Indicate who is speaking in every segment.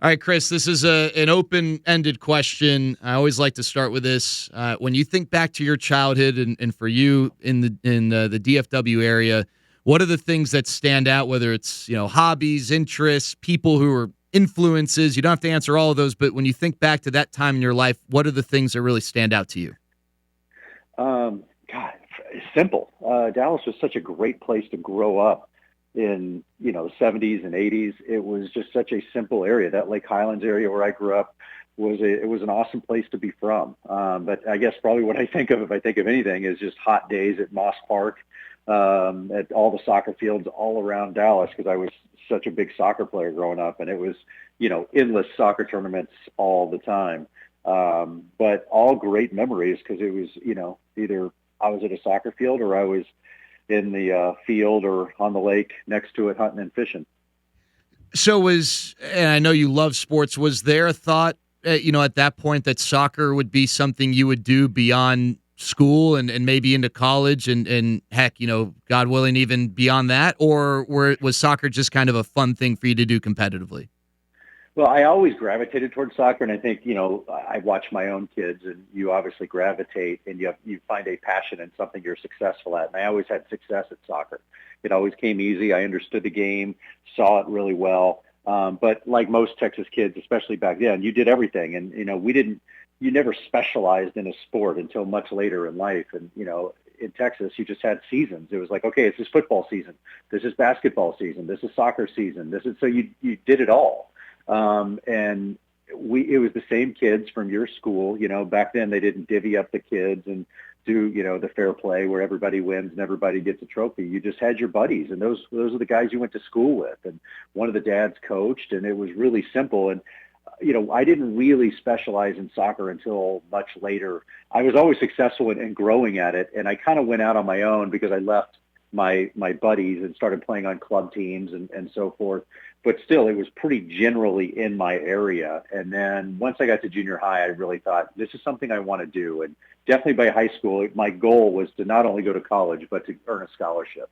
Speaker 1: All right, Chris, this is an open-ended question. I always like to start with this. When you think back to your childhood and for you in the DFW area, what are the things that stand out, whether it's, hobbies, interests, people who are influences? You don't have to answer all of those, but when you think back to that time in your life, what are the things that really stand out to you?
Speaker 2: God, simple. Dallas was such a great place to grow up in, the 70s and 80s. It was just such a simple area. That Lake Highlands area where I grew up it was an awesome place to be from. But I guess probably what I think of, if I think of anything, is just hot days at Moss Park, at all the soccer fields all around Dallas, because I was such a big soccer player growing up, and it was, endless soccer tournaments all the time. But all great memories, because it was, either I was at a soccer field or I was in the field or on the lake next to it hunting and fishing.
Speaker 1: And I know you love sports, was there a thought, at that point that soccer would be something you would do beyond school and maybe into college and heck, God willing, even beyond that? Or was soccer just kind of a fun thing for you to do competitively?
Speaker 2: Well, I always gravitated towards soccer, and I think I watch my own kids, and you obviously gravitate, and you find a passion in something you're successful at. And I always had success at soccer. It always came easy. I understood the game, saw it really well. But like most Texas kids, especially back then, you did everything, and you never specialized in a sport until much later in life. And in Texas, you just had seasons. It was like, okay, this is football season, this is basketball season, this is soccer season, this is so you did it all. And it was the same kids from your school. Back then they didn't divvy up the kids and do, the fair play where everybody wins and everybody gets a trophy. You just had your buddies, and those are the guys you went to school with. And one of the dads coached, and it was really simple. And, I didn't really specialize in soccer until much later. I was always successful in growing at it. And I kind of went out on my own because I left my buddies and started playing on club teams and so forth. But still, it was pretty generally in my area. And then once I got to junior high, I really thought, this is something I want to do. And definitely by high school, my goal was to not only go to college, but to earn a scholarship.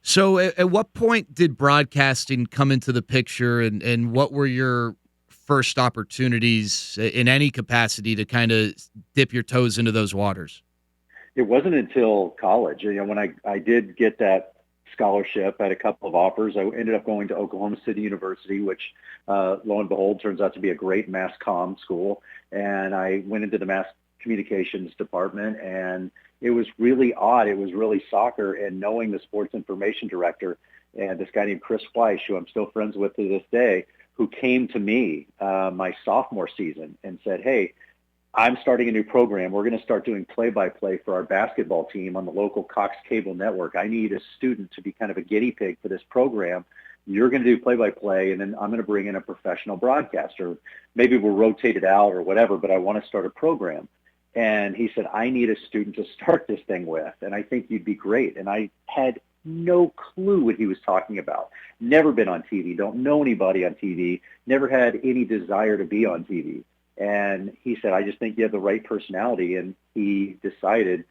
Speaker 1: So at what point did broadcasting come into the picture, and what were your first opportunities in any capacity to kind of dip your toes into those waters?
Speaker 2: It wasn't until college, when I did get that scholarship. I had a couple of offers. I ended up going to Oklahoma City University, which lo and behold turns out to be a great mass comm school. And I went into the mass communications department, and it was really odd. It was really soccer, and knowing the sports information director and this guy named Chris Weiss, who I'm still friends with to this day, who came to me my sophomore season and said, hey, I'm starting a new program. We're going to start doing play-by-play for our basketball team on the local Cox Cable Network. I need a student to be kind of a guinea pig for this program. You're going to do play-by-play, and then I'm going to bring in a professional broadcaster. Maybe we'll rotate it out or whatever, but I want to start a program. And he said, I need a student to start this thing with, and I think you'd be great. And I had no clue what he was talking about. Never been on TV, don't know anybody on TV, never had any desire to be on TV. And he said, I just think you have the right personality. And he decided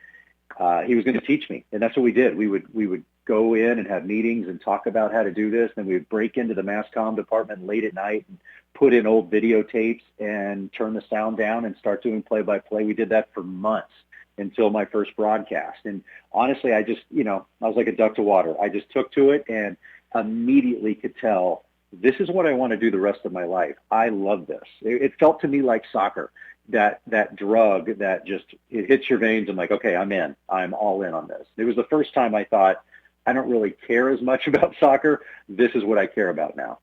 Speaker 2: he was going to teach me. And that's what we did. We would go in and have meetings and talk about how to do this. Then we would break into the mass comm department late at night and put in old videotapes and turn the sound down and start doing play-by-play. We did that for months until my first broadcast. And honestly, I just, I was like a duck to water. I just took to it and immediately could tell, this is what I want to do the rest of my life. I love this. It felt to me like soccer, that drug that just it hits your veins. I'm like, okay, I'm in. I'm all in on this. It was the first time I thought, I don't really care as much about soccer. This is what I care about now.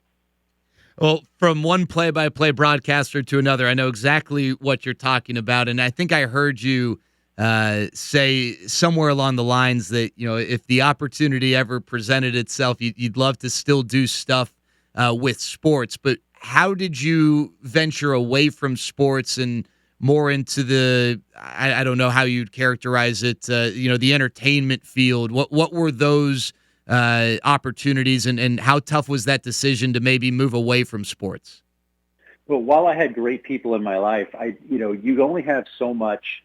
Speaker 1: Well, from one play-by-play broadcaster to another, I know exactly what you're talking about, and I think I heard you say somewhere along the lines that, if the opportunity ever presented itself, you'd love to still do stuff with sports. But how did you venture away from sports and more into I don't know how you'd characterize it, the entertainment field? What were those opportunities, and how tough was that decision to maybe move away from sports?
Speaker 2: Well, while I had great people in my life, you only have so much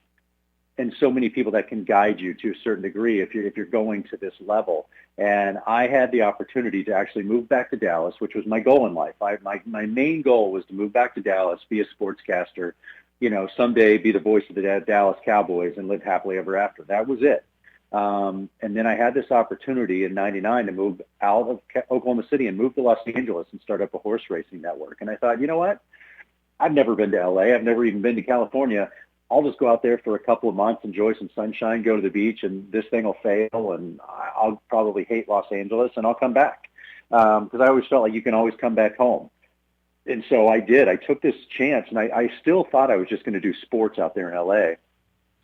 Speaker 2: and so many people that can guide you to a certain degree if you're going to this level. And I had the opportunity to actually move back to Dallas, which was my goal in life. My main goal was to move back to Dallas, be a sportscaster, someday be the voice of the Dallas Cowboys and live happily ever after. That was it. And then I had this opportunity in '99 to move out of Oklahoma City and move to Los Angeles and start up a horse racing network. And I thought, you know what? I've never been to LA. I've never even been to California. I'll just go out there for a couple of months, enjoy some sunshine, go to the beach, and this thing will fail, and I'll probably hate Los Angeles, and I'll come back. Because I always felt like you can always come back home. And so I did. I took this chance, and I still thought I was just going to do sports out there in LA.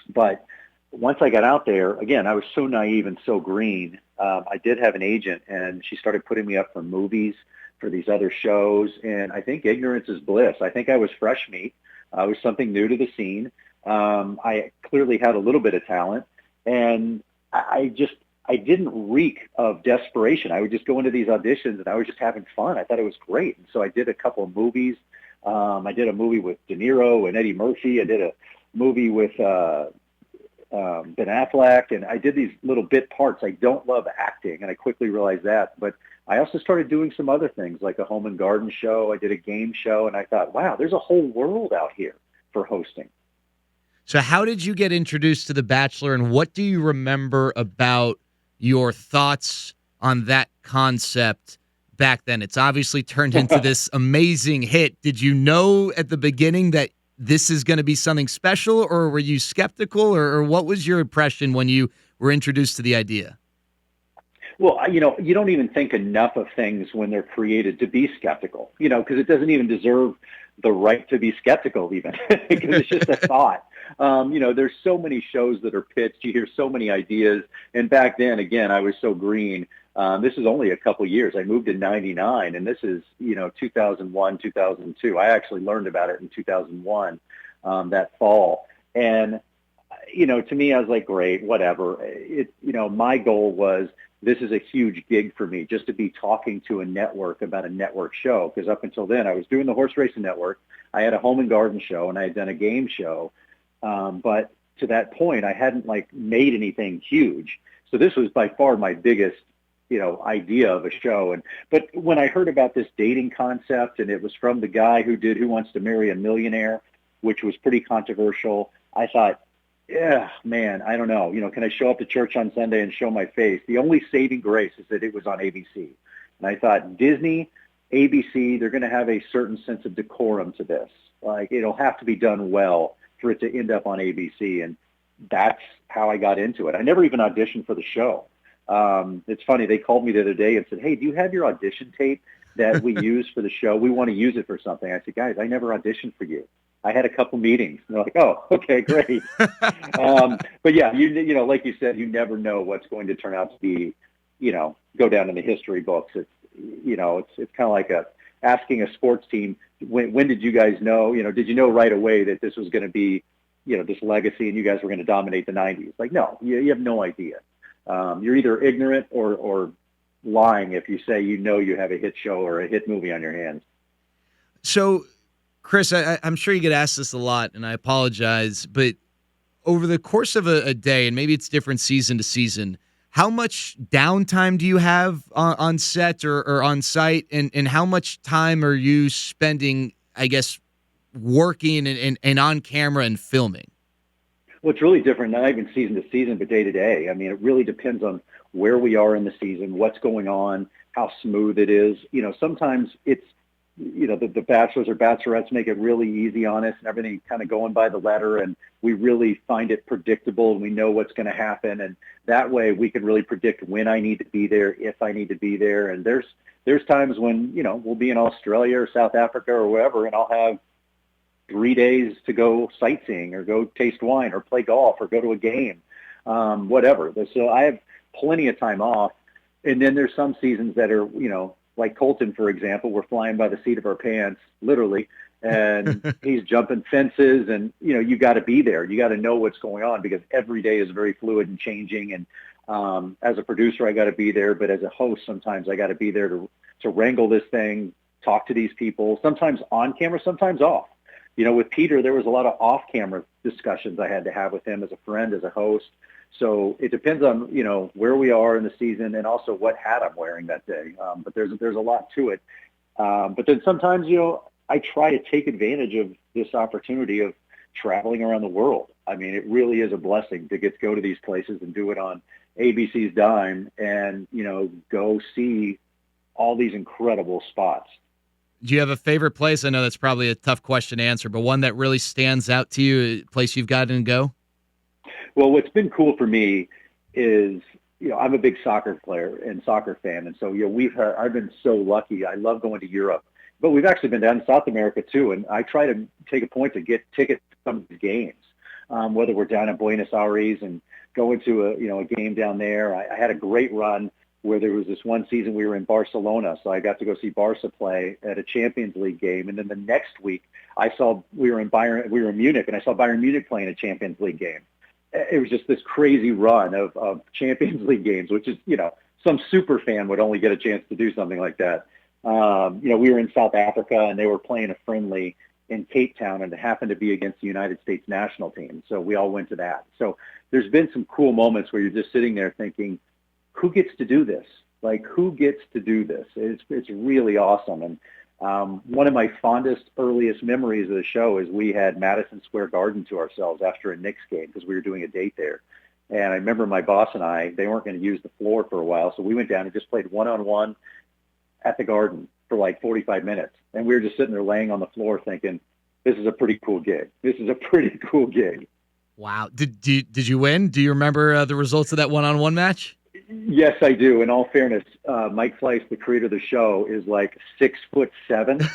Speaker 2: But once I got out there, again, I was so naive and so green. I did have an agent, and she started putting me up for movies, for these other shows, and I think ignorance is bliss. I think I was fresh meat. I was something new to the scene. I clearly had a little bit of talent, and I didn't reek of desperation. I would just go into these auditions, and I was just having fun. I thought it was great. And so I did a couple of movies. I did a movie with De Niro and Eddie Murphy. I did a movie with Ben Affleck, and I did these little bit parts. I don't love acting, and I quickly realized that. But I also started doing some other things, like a home and garden show. I did a game show, and I thought, wow, there's a whole world out here for hosting.
Speaker 1: So how did you get introduced to The Bachelor, and what do you remember about your thoughts on that concept back then? It's obviously turned into this amazing hit. Did you know at the beginning that this is going to be something special, or were you skeptical, or what was your impression when you were introduced to the idea?
Speaker 2: Well, you don't even think enough of things when they're created to be skeptical, because it doesn't even deserve the right to be skeptical even, because it's just a thought. There's so many shows that are pitched. You hear so many ideas. And back then, again, I was so green. This is only a couple years. I moved in '99, and this is, 2001, 2002. I actually learned about it in 2001, that fall. And, to me, I was like, great, whatever. My goal was, this is a huge gig for me, just to be talking to a network about a network show. Because up until then, I was doing the horse racing network. I had a home and garden show, and I had done a game show. But to that point, I hadn't made anything huge. So this was by far my biggest, idea of a show. But when I heard about this dating concept, and it was from the guy who did Who Wants to Marry a Millionaire, which was pretty controversial, I thought, yeah, man, I don't know. Can I show up to church on Sunday and show my face? The only saving grace is that it was on ABC. And I thought, Disney, ABC, they're going to have a certain sense of decorum to this. It'll have to be done well for it to end up on ABC. And that's how I got into it. I never even auditioned for the show. It's funny. They called me the other day and said, hey, do you have your audition tape that we use for the show? We want to use it for something. I said, guys, I never auditioned for you. I had a couple meetings. And they're like, oh, okay, great. But yeah, like you said, you never know what's going to turn out to be, go down in the history books. It's kind of like asking a sports team, when did you guys know, did you know right away that this was going to be, this legacy and you guys were going to dominate the 90s? No, you have no idea. You're either ignorant or lying if you say you have a hit show or a hit movie on your hands.
Speaker 1: So, Chris, I'm sure you get asked this a lot, and I apologize, but over the course of a day, and maybe it's different season to season, how much downtime do you have on set or on site, and how much time are you spending, I guess, working and on camera and filming?
Speaker 2: Well, it's really different, not even season to season, but day to day. I mean, it really depends on where we are in the season, what's going on, how smooth it is. Sometimes it's, the bachelors or bachelorettes make it really easy on us and everything kind of going by the letter, and we really find it predictable and we know what's going to happen. And that way we can really predict when I need to be there, if I need to be there. And there's times when, we'll be in Australia or South Africa or wherever, and I'll have 3 days to go sightseeing or go taste wine or play golf or go to a game, whatever. So I have plenty of time off. And then there's some seasons that are, like Colton, for example, we're flying by the seat of our pants, literally, and he's jumping fences, and, you got to be there. You got to know what's going on because every day is very fluid and changing. And as a producer, I got to be there, but as a host, sometimes I got to be there to wrangle this thing, talk to these people, sometimes on camera, sometimes off. With Peter, there was a lot of off-camera discussions I had to have with him as a friend, as a host. So it depends on, where we are in the season and also what hat I'm wearing that day. But there's a lot to it. But then sometimes, I try to take advantage of this opportunity of traveling around the world. I mean, it really is a blessing to get to go to these places and do it on ABC's dime and, go see all these incredible spots.
Speaker 1: Do you have a favorite place? I know that's probably a tough question to answer, but one that really stands out to you, a place you've gotten to go?
Speaker 2: Well, what's been cool for me is, I'm a big soccer player and soccer fan. And so, I've been so lucky. I love going to Europe, but we've actually been down to South America too. And I try to take a point to get tickets to some of the games, whether we're down in Buenos Aires and going to a game down there. I had a great run where there was this one season we were in Barcelona. So I got to go see Barca play at a Champions League game. And then the next week we were in Munich, and I saw Bayern Munich playing a Champions League game. It was just this crazy run of Champions League games, which is, some super fan would only get a chance to do something like that. We were in South Africa and they were playing a friendly in Cape Town, and it happened to be against the United States national team. So we all went to that. So there's been some cool moments where you're just sitting there thinking, who gets to do this? Like, who gets to do this? It's really awesome. And one of my fondest, earliest memories of the show is we had Madison Square Garden to ourselves after a Knicks game because we were doing a date there. And I remember my boss and I, they weren't going to use the floor for a while, so we went down and just played one-on-one at the Garden for like 45 minutes. And we were just sitting there laying on the floor thinking, this is a pretty cool gig. This is a pretty cool gig.
Speaker 1: Wow. Did you win? Do you remember the results of that one-on-one match?
Speaker 2: Yes, I do. In all fairness, Mike Fleiss, the creator of the show, is like 6'7".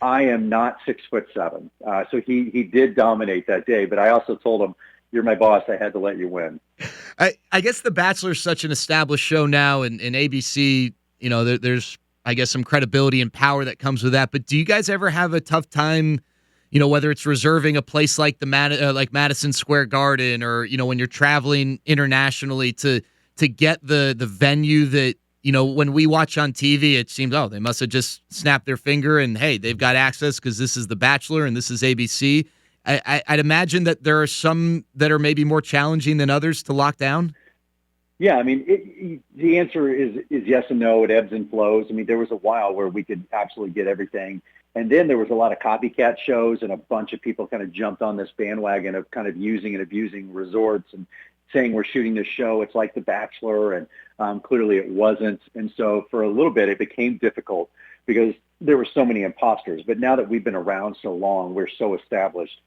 Speaker 2: I am not 6'7". So he did dominate that day. But I also told him, you're my boss. I had to let you win.
Speaker 1: I guess The Bachelor is such an established show now, and ABC, there's, I guess, some credibility and power that comes with that. But do you guys ever have a tough time, whether it's reserving a place like like Madison Square Garden, or when you're traveling internationally to get the venue that when we watch on TV, it seems, they must have just snapped their finger and hey, they've got access because this is The Bachelor and this is ABC. I'd imagine that there are some that are maybe more challenging than others to lock down.
Speaker 2: Yeah, I mean, the answer is yes and no. It ebbs and flows. I mean, there was a while where we could absolutely get everything. And then there was a lot of copycat shows, and a bunch of people kind of jumped on this bandwagon of kind of using and abusing resorts and saying we're shooting this show. It's like The Bachelor, and clearly it wasn't. And so for a little bit, it became difficult because there were so many imposters. But now that we've been around so long, we're so established.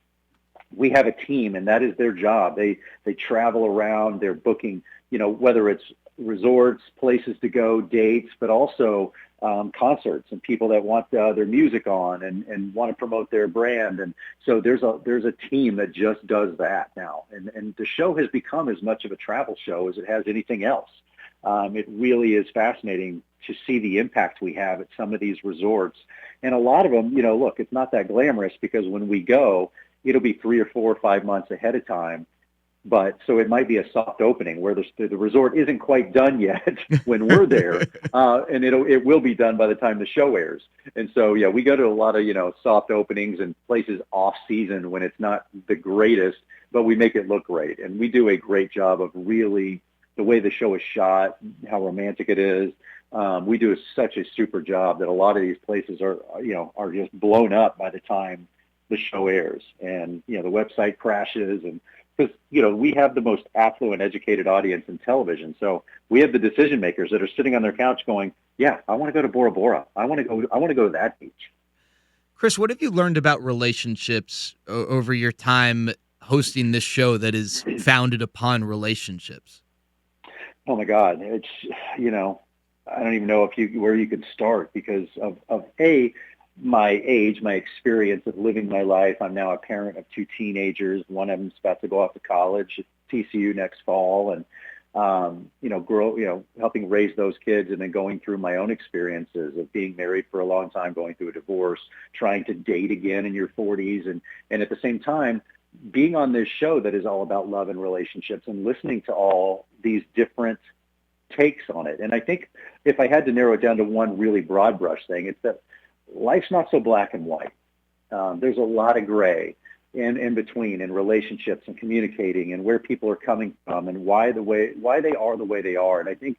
Speaker 2: We have a team, and that is their job. They travel around. They're booking, whether it's resorts, places to go, dates, but also concerts and people that want their music on and want to promote their brand. And so there's a team that just does that now. And the show has become as much of a travel show as it has anything else. It really is fascinating to see the impact we have at some of these resorts. And a lot of them, look, it's not that glamorous because when we go, it'll be 3 or 4 or 5 months ahead of time. But so it might be a soft opening where the resort isn't quite done yet when we're there, and it will be done by the time the show airs. And so yeah, we go to a lot of soft openings and places off season when it's not the greatest, but we make it look great, and we do a great job of really the way the show is shot, how romantic it is. We do such a super job that a lot of these places are just blown up by the time the show airs, and the website crashes, and because we have the most affluent, educated audience in television, so we have the decision makers that are sitting on their couch going, "Yeah, I want to go to Bora Bora. I want to go to that beach."
Speaker 1: Chris, what have you learned about relationships over your time hosting this show that is founded upon relationships?
Speaker 2: Oh my God, it's I don't even know where you could start because of my age, my experience of living my life. I'm now a parent of 2 teenagers. One of them's about to go off to college at TCU next fall, and helping raise those kids, and then going through my own experiences of being married for a long time, going through a divorce, trying to date again in your 40s, and at the same time being on this show that is all about love and relationships, and listening to all these different takes on it. And I think if I had to narrow it down to one really broad brush thing, it's that life's not so black and white. There's a lot of gray in between in relationships and communicating and where people are coming from and why they are the way they are. And I think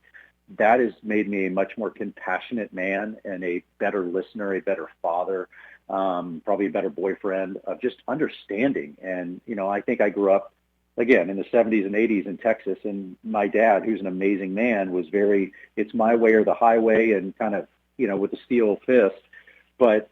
Speaker 2: that has made me a much more compassionate man and a better listener, a better father, probably a better boyfriend, of just understanding. And, I think I grew up, again, in the 70s and 80s in Texas, and my dad, who's an amazing man, was very, it's my way or the highway, and kind of, with a steel fist. But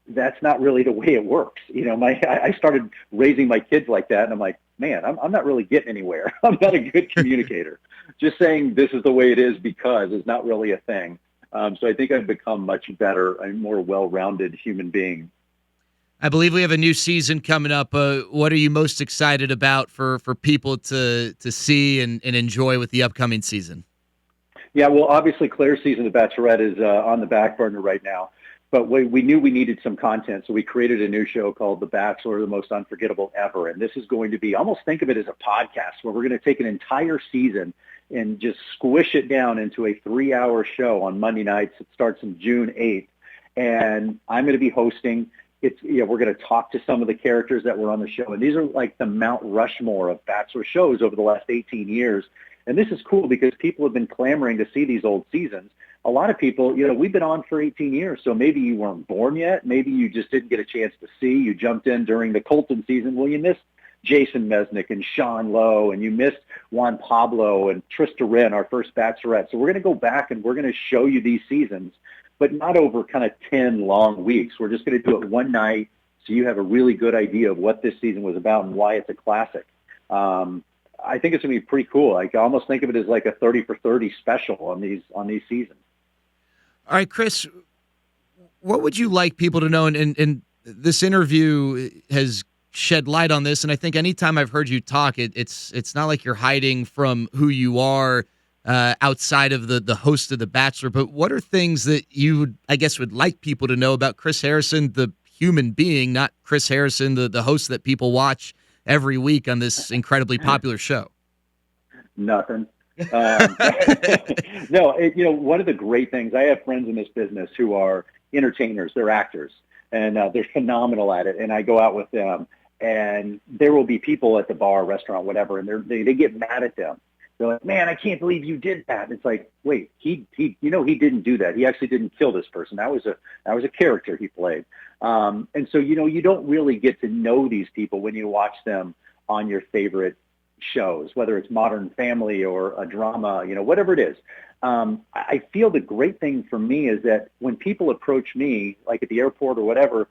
Speaker 2: that's not really the way it works. I started raising my kids like that, and I'm like, man, I'm not really getting anywhere. I'm not a good communicator. Just saying this is the way it is because is not really a thing. So I think I've become much better, a more well-rounded human being.
Speaker 1: I believe we have a new season coming up. What are you most excited about for people to see and enjoy with the upcoming season?
Speaker 2: Yeah, well, obviously Claire's season of Bachelorette is on the back burner right now. But we knew we needed some content, so we created a new show called The Bachelor, the Most Unforgettable Ever. And this is going to be, almost think of it as a podcast, where we're going to take an entire season and just squish it down into a 3-hour show on Monday nights. It starts on June 8th. And I'm going to be hosting. We're going to talk to some of the characters that were on the show. And these are like the Mount Rushmore of Bachelor shows over the last 18 years. And this is cool because people have been clamoring to see these old seasons. A lot of people, we've been on for 18 years, so maybe you weren't born yet. Maybe you just didn't get a chance to see. You jumped in during the Colton season. Well, you missed Jason Mesnick and Sean Lowe, and you missed Juan Pablo and Trista Rehn, our first Bachelorette. So we're going to go back and we're going to show you these seasons, but not over kind of 10 long weeks. We're just going to do it one night so you have a really good idea of what this season was about and why it's a classic. I think it's going to be pretty cool. I almost think of it as like a 30 for 30 special on these seasons.
Speaker 1: All right, Chris, what would you like people to know? And this interview has shed light on this, and I think anytime I've heard you talk, it's not like you're hiding from who you are outside of the host of The Bachelor. But what are things that you, I guess, would like people to know about Chris Harrison, the human being, not Chris Harrison, the host that people watch every week on this incredibly popular show?
Speaker 2: Nothing. No, one of the great things, I have friends in this business who are entertainers, they're actors, and they're phenomenal at it. And I go out with them, and there will be people at the bar, restaurant, whatever, and they get mad at them. They're like, man, I can't believe you did that. And it's like, wait, he didn't do that. He actually didn't kill this person. That was a character he played. And so, you don't really get to know these people when you watch them on your favorite shows, whether it's Modern Family or a drama, whatever it is. I feel the great thing for me is that when people approach me, like at the airport or whatever,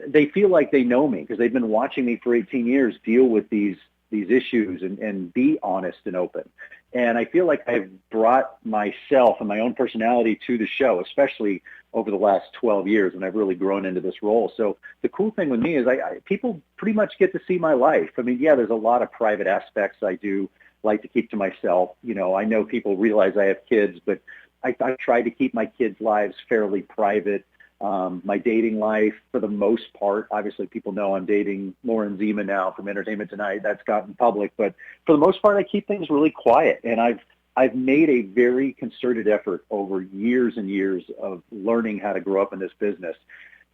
Speaker 2: they feel like they know me because they've been watching me for 18 years deal with these issues and be honest and open. And I feel like I've brought myself and my own personality to the show, especially over the last 12 years when I've really grown into this role. So the cool thing with me is people pretty much get to see my life. I mean, yeah, there's a lot of private aspects I do like to keep to myself. I know people realize I have kids, but I try to keep my kids' lives fairly private. My dating life, for the most part, obviously people know I'm dating Lauren Zima now from Entertainment Tonight. That's gotten public, but for the most part, I keep things really quiet. And I've made a very concerted effort over years and years of learning how to grow up in this business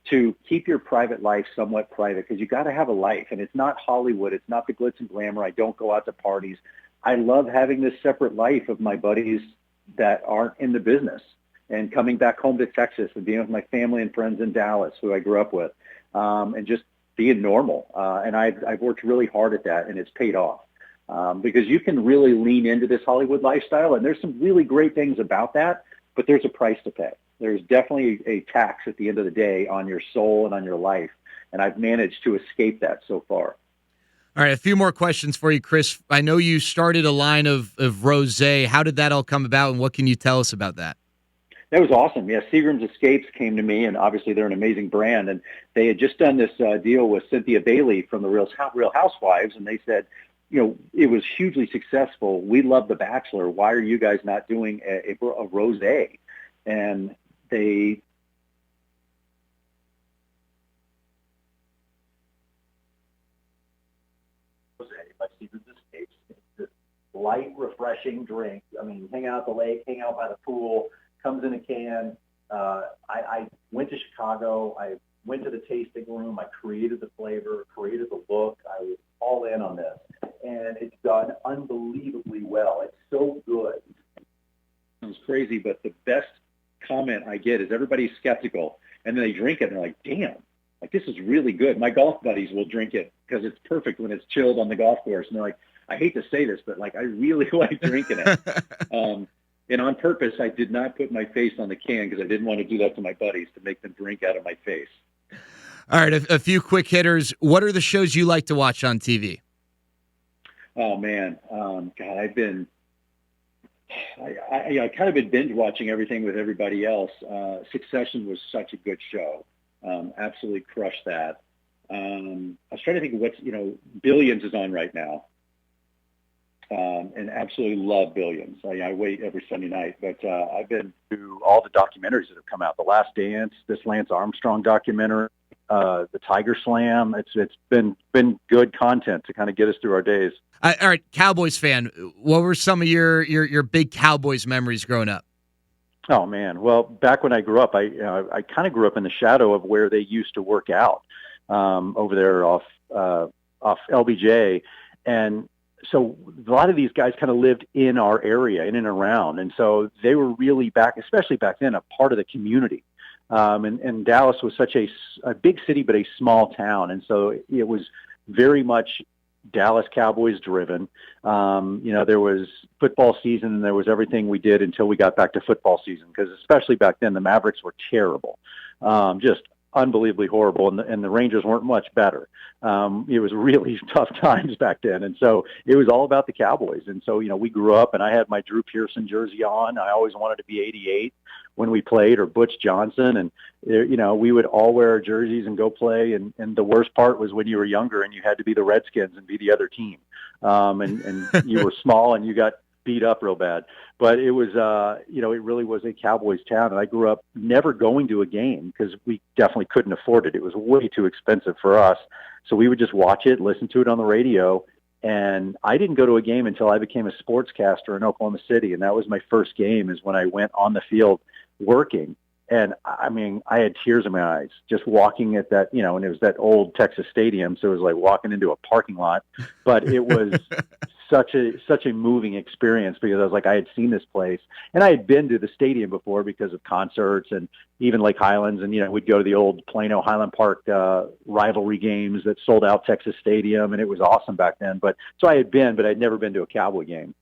Speaker 2: to keep your private life somewhat private, because you got to have a life, and it's not Hollywood. It's not the glitz and glamour. I don't go out to parties. I love having this separate life of my buddies that aren't in the business, and coming back home to Texas and being with my family and friends in Dallas, who I grew up with, and just being normal. And I've worked really hard at that, and it's paid off. Because you can really lean into this Hollywood lifestyle, and there's some really great things about that, but there's a price to pay. There's definitely a tax at the end of the day on your soul and on your life, and I've managed to escape that so far.
Speaker 1: All right, a few more questions for you, Chris. I know you started a line of rosé. How did that all come about, and what can you tell us about that?
Speaker 2: That was awesome. Yeah, Seagram's Escapes came to me, and obviously they're an amazing brand. And they had just done this deal with Cynthia Bailey from the Real Housewives, and they said, it was hugely successful. We love The Bachelor. Why are you guys not doing a rosé? And they by Seagram's Escapes. It's this light, refreshing drink. I mean, hang out at the lake, hang out by the pool. Comes in a can. I went to Chicago. I went to the tasting room. I created the flavor, created the look. I was all in on this, and it's done unbelievably well. It's so good. Sounds crazy, but the best comment I get is everybody's skeptical, and then they drink it and they're like, "Damn, like this is really good." My golf buddies will drink it because it's perfect when it's chilled on the golf course, and they're like, "I hate to say this, but like I really like drinking it." And on purpose, I did not put my face on the can because I didn't want to do that to my buddies to make them drink out of my face.
Speaker 1: All right, a few quick hitters. What are the shows you like to watch on TV?
Speaker 2: Oh man, God, I kind of been binge watching everything with everybody else. Succession was such a good show. Absolutely crushed that. I was trying to think of Billions is on right now. And absolutely love Billions. I wait every Sunday night, but I've been to all the documentaries that have come out. The Last Dance, this Lance Armstrong documentary, the Tiger Slam. It's been good content to kind of get us through our days.
Speaker 1: All right, Cowboys fan. What were some of your big Cowboys memories growing up?
Speaker 2: Oh man, well, back when I grew up, I kind of grew up in the shadow of where they used to work out over there off LBJ, and so a lot of these guys kind of lived in our area, in and around. And so they were really especially back then, a part of the community. And Dallas was such a big city, but a small town. And so it was very much Dallas Cowboys driven. There was football season and there was everything we did until we got back to football season. Because especially back then, the Mavericks were terrible. Just unbelievably horrible, and the Rangers weren't much better. It was really tough times back then, and so it was all about the Cowboys. And so, we grew up, and I had my Drew Pearson jersey on. I always wanted to be 88 when we played, or Butch Johnson, and we would all wear our jerseys and go play. And the worst part was when you were younger and you had to be the Redskins and be the other team, and you were small and you got beat up real bad. But it was, it really was a Cowboys town. And I grew up never going to a game because we definitely couldn't afford it. It was way too expensive for us. So we would just watch it, listen to it on the radio. And I didn't go to a game until I became a sportscaster in Oklahoma City. And that was my first game, is when I went on the field working. And I mean, I had tears in my eyes just walking at that, and it was that old Texas stadium. So it was like walking into a parking lot, but it was such a moving experience because I was like, I had seen this place and I had been to the stadium before because of concerts and even Lake Highlands. And, we'd go to the old Plano Highland Park rivalry games that sold out Texas Stadium. And it was awesome back then. But so I had been, but I'd never been to a Cowboy game.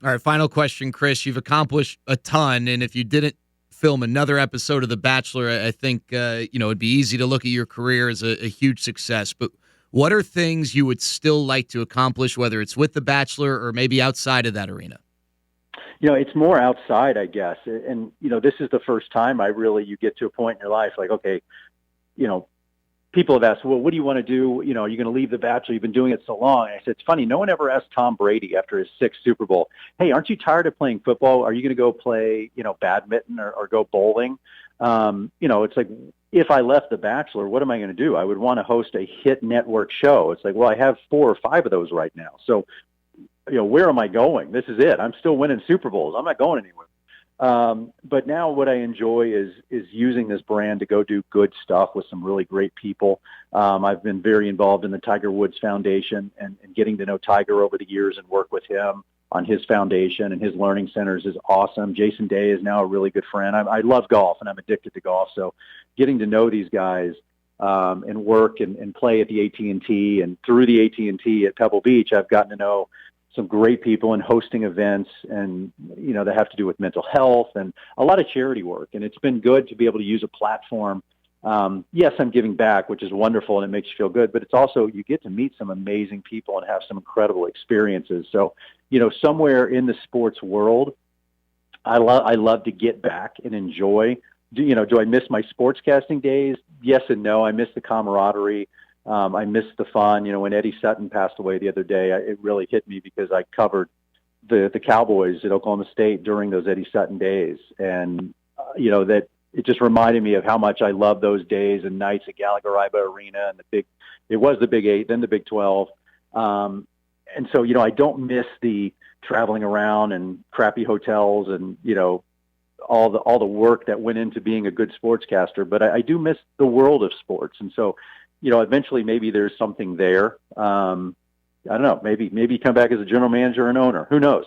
Speaker 1: All right. Final question, Chris. You've accomplished a ton. And if you didn't film another episode of The Bachelor, I think, it'd be easy to look at your career as a huge success. But what are things you would still like to accomplish, whether it's with The Bachelor or maybe outside of that arena?
Speaker 2: It's more outside, I guess. And, this is the first time you get to a point in your life like, okay, people have asked, well, what do you want to do? Are you going to leave The Bachelor? You've been doing it so long. And I said, it's funny. No one ever asked Tom Brady after his 6th Super Bowl, hey, aren't you tired of playing football? Are you going to go play, badminton or go bowling? It's like, if I left The Bachelor, what am I going to do? I would want to host a hit network show. It's like, well, I have 4 or 5 of those right now. So, where am I going? This is it. I'm still winning Super Bowls. I'm not going anywhere. But now what I enjoy is using this brand to go do good stuff with some really great people. I've been very involved in the Tiger Woods Foundation and getting to know Tiger over the years and work with him on his foundation and his learning centers is awesome. Jason Day is now a really good friend. I love golf and I'm addicted to golf. So getting to know these guys and work and play at the AT&T and through the AT&T at Pebble Beach, I've gotten to know some great people and hosting events and, that have to do with mental health and a lot of charity work. And it's been good to be able to use a platform. Yes, I'm giving back, which is wonderful and it makes you feel good, but it's also, you get to meet some amazing people and have some incredible experiences. So, somewhere in the sports world, I love to get back and enjoy. Do I miss my sportscasting days? Yes and no. I miss the camaraderie. I missed the fun. When Eddie Sutton passed away the other day, it really hit me because I covered the Cowboys at Oklahoma State during those Eddie Sutton days. And, that it just reminded me of how much I love those days and nights at Gallagher-Iba Arena and it was the Big 8, then the Big 12. And so, I don't miss the traveling around and crappy hotels and, all the work that went into being a good sportscaster, but I do miss the world of sports. And so, eventually maybe there's something there. I don't know, maybe come back as a general manager and owner. Who knows?